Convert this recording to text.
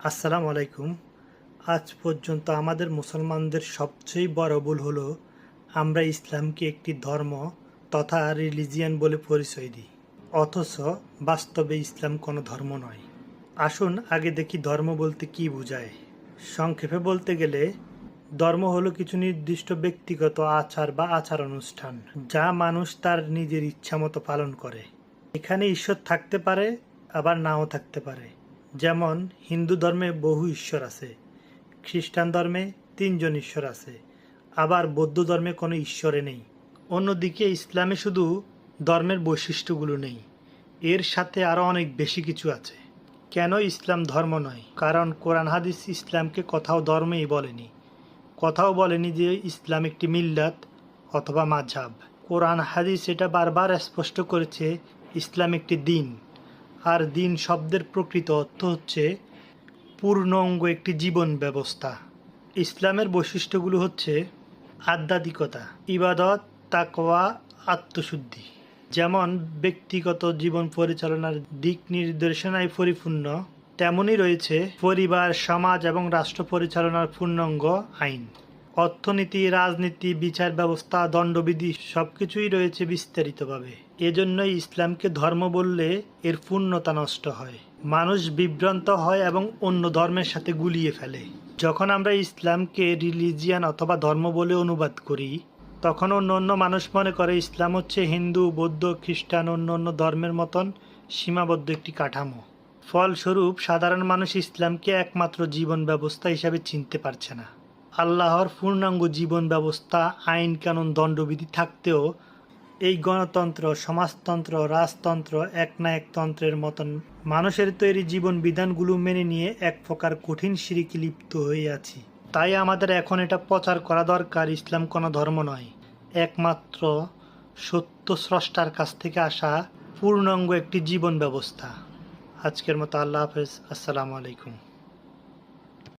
আসসালামু আলাইকুম। আজ পর্যন্ত আমাদের মুসলমানদের সবচেয়ে বড় ভুল হলো আমরা ইসলামকে একটি ধর্ম তথা রিলিজিয়ান বলে পরিচয় দিই, অথচ বাস্তবে ইসলাম কোনো ধর্ম নয়। আসুন আগে দেখি ধর্ম বলতে কী বোঝায়। সংক্ষেপে বলতে গেলে ধর্ম হলো কিছু নির্দিষ্ট ব্যক্তিগত আচার বা আচার অনুষ্ঠান যা মানুষ তার নিজের ইচ্ছামতো পালন করে। এখানে ঈশ্বর থাকতে পারে, আবার নাও থাকতে পারে। যেমন হিন্দু ধর্মে বহু ঈশ্বর আছে, খ্রিস্টান ধর্মে 3জন ঈশ্বর আছে, আবার বৌদ্ধ ধর্মে কোনো ঈশ্বরে নেই। অন্যদিকে ইসলামে শুধু ধর্মের বৈশিষ্ট্যগুলো নেই, এর সাথে আরও অনেক বেশি কিছু আছে। কেন ইসলাম ধর্ম নয়? কারণ কোরআন হাদিস ইসলামকে কোথাও ধর্মেই বলেনি, কোথাও বলেনি যে ইসলাম একটি মিল্লাত অথবা মাযহাব। কোরআন হাদিস এটা বারবার স্পষ্ট করেছে ইসলাম একটি দিন, আর দিন শব্দের প্রকৃত অর্থ হচ্ছে পূর্ণাঙ্গ একটি জীবন ব্যবস্থা। ইসলামের বৈশিষ্ট্যগুলো হচ্ছে আধ্যাত্মিকতা, ইবাদত, তাকওয়া, আত্মশুদ্ধি। যেমন ব্যক্তিগত জীবন পরিচালনার দিক নির্দেশনায় পরিপূর্ণ, তেমনই রয়েছে পরিবার, সমাজ এবং রাষ্ট্র পরিচালনার পূর্ণাঙ্গ আইন। অর্থনীতি, রাজনীতি, বিচার ব্যবস্থা, দণ্ডবিধি সবকিছুই রয়েছে বিস্তারিতভাবে। এজন্যই ইসলামকে ধর্ম বললে এর পূর্ণতা নষ্ট হয়, মানুষ বিভ্রান্ত হয় এবং অন্য ধর্মের সাথে গুলিয়ে ফেলে। যখন আমরা ইসলামকে রিলিজিয়ান অথবা ধর্ম বলে অনুবাদ করি, তখন অন্য মানুষ মনে করে ইসলাম হচ্ছে হিন্দু, বৌদ্ধ, খ্রিস্টান অন্য ধর্মের মতন সীমাবদ্ধ একটি কাঠামো। ফলস্বরূপ সাধারণ মানুষ ইসলামকে একমাত্র জীবন ব্যবস্থা হিসাবে চিনতে পারছে না। আল্লাহর পূর্ণাঙ্গ জীবন ব্যবস্থা, আইন কানুন, দণ্ডবিধি থাকতেও এই গণতন্ত্র, সমাজতন্ত্র, রাজতন্ত্র, এক না এক তন্ত্রের মতন মানুষের তৈরি জীবন বিধানগুলো মেনে নিয়ে এক প্রকার কঠিন শিরকে লিপ্ত হয়ে আছি। তাই আমাদের এখন এটা প্রচার করা দরকার, ইসলাম কোনো ধর্ম নয়, একমাত্র সত্য স্রষ্টার কাছ থেকে আসা পূর্ণাঙ্গ একটি জীবন ব্যবস্থা। আজকের মতো আল্লাহ হাফেজ। আসসালামু আলাইকুম।